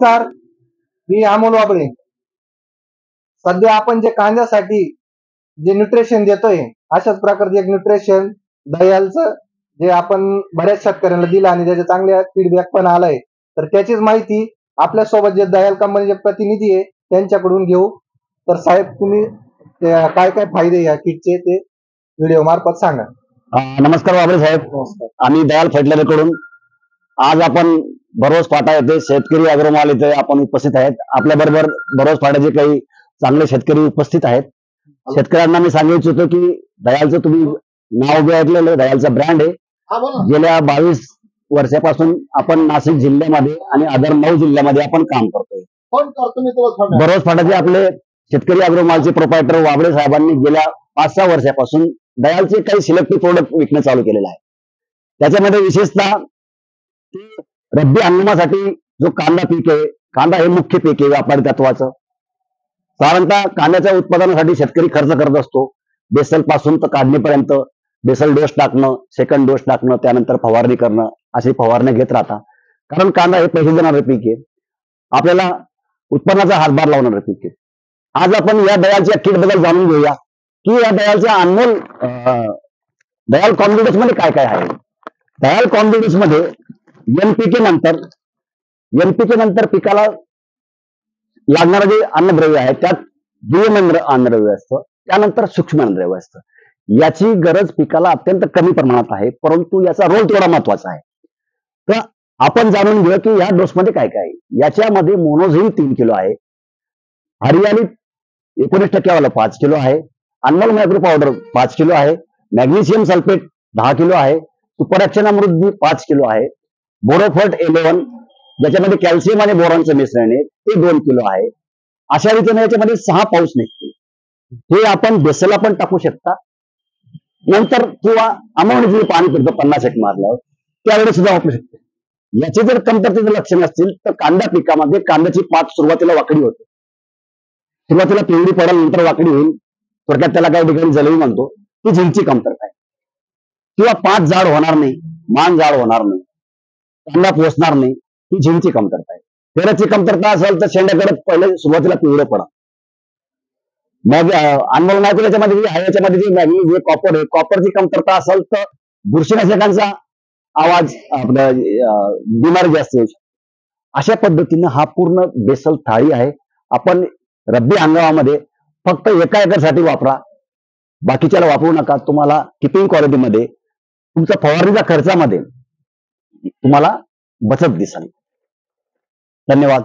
Sir, मी अमोल वाबळे. सध्या आपण जे कांद्यासाठी जे न्यूट्रिशन देतोय, अशाच प्रकारचे एक न्यूट्रिशन दयालचं जे आपण बऱ्याच शेतकऱ्यांना दिलं आणि त्याचे चांगले फीडबॅक पण आलाय. तर त्याचीच माहिती आपल्या सोबत जे दयाल कंपनीचे प्रतिनिधी आहे त्यांच्याकडून घेऊ. तर साहेब, तुम्ही काय काय फायदे या किटचे ते व्हिडिओ मार्फत सांगा. नमस्कार वाबळे साहेब. नमस्कार. आम्ही दयाल फडलेकडून आज आपण बरोज फाटा येथे शेतकरी अग्रमाल इथे आपण उपस्थित आहेत. आपल्या बरोबर बरोज फाट्याचे काही चांगले शेतकरी उपस्थित आहेत. शेतकऱ्यांना मी सांगू इच्छितो की दयालचं तुम्ही नाव ऐकलेलं, दयालचा ब्रँड आहे. गेल्या 22 वर्षापासून आपण नाशिक जिल्ह्यामध्ये आणि अदर 9 जिल्ह्यामध्ये आपण काम करतोय. बरोज फाटाचे आपले शेतकरी अग्रमालचे प्रोप्रायटर वाबळे साहेबांनी गेल्या 5-6 वर्षापासून दयालचे काही सिलेक्टिव्ह प्रोडक्ट विकणं चालू केलेलं आहे. त्याच्यामध्ये विशेषतः रब्बी हंगामासाठी जो कांदा पीक आहे, कांदा हे मुख्य पीक आहे व्यापारी तत्वाचं. साधारणतः कांद्याच्या उत्पादनासाठी शेतकरी खर्च करत असतो. बेसल पासून तर काढणीपर्यंत बेसल डोस टाकणं, सेकंड डोस टाकणं, त्यानंतर फवारणी करणं, अशी फवारणी घेत राहता. कारण कांदा हे पैसे देणारं पीक आहे, आपल्याला उत्पन्नाचा हातभार लावणारं पीक आहे. आज आपण या दयालच्या किट बद्दल जाणून घेऊया की या दयालच्या अनमोल दयाल कॉन्फिडन्स मध्ये काय काय आहे. दयाल कॉन्फिडन्स मध्ये एनपीके नंतर पिकाला लागणारं जे अन्नद्रव्य आहे त्यात दुय्यम अन्नद्रव्य असतं, त्यानंतर सूक्ष्म अन्नद्रव्य असतं. याची गरज पिकाला अत्यंत कमी प्रमाणात आहे, परंतु याचा रोल तेवढा महत्वाचा आहे. तर आपण जाणून घेऊया की या डोसमध्ये काय काय आहे. याच्यामध्ये मोनोझिन 3 किलो आहे, हरियाली 19% 5 किलो आहे, अनमोल मायक्रो पावडर 5 किलो आहे, मॅग्नेशियम सल्फेट 10 किलो आहे, सुपर ऍक्शन अमृत 5 किलो आहे, बोरोफर्ट 11 ज्याच्यामध्ये कॅल्शियम आणि बोरॉनचं मिश्रण आहे ते 2 किलो आहे. अशा रीतीने याच्यामध्ये 6 पाऊस निघते. हे आपण बेसला पण टाकू शकता, नंतर किंवा अमाऊंट जे पाणी पडतं 50 एक मारल्यावर त्यावेळेस सुद्धा वापरू शकतो. याचे जर कमतरतेचे लक्षण असतील तर कांदा पिकामध्ये कांद्याची पात सुरुवातीला वाकडी होते, सुरुवातीला पिवळी पडेल, नंतर वाकडी होईल. थोडक्यात त्याला काही ठिकाणी जलवी म्हणतो. ती झिंकची कमतरता आहे. किंवा पात जाड होणार नाही, मान जाड होणार नाही, कांदा पोचणार नाही, ही झिंकची कमतरता आहे. तेलाची कमतरता असेल तर शेंड्याकडे पहिले सुरुवातीला पिवळं पडा. मग अनमोल मायक्रो याच्यामध्ये जे आहे, याच्यामध्ये जे मॅग्नीज जे कॉपर आहे, कॉपरची कमतरता असेल तर बुरशीनाशकांचा आवाज आपल्या बिमारी जास्त येऊ शकते. अशा पद्धतीनं हा पूर्ण बेसल थाळी आहे. आपण रब्बी हंगामामध्ये फक्त एका एकरसाठी वापरा, बाकीच्याला वापरू नका. तुम्हाला किपिंग क्वालिटीमध्ये तुमच्या फवारणीच्या खर्चामध्ये तुम्हाला बचत दिसेल. धन्यवाद.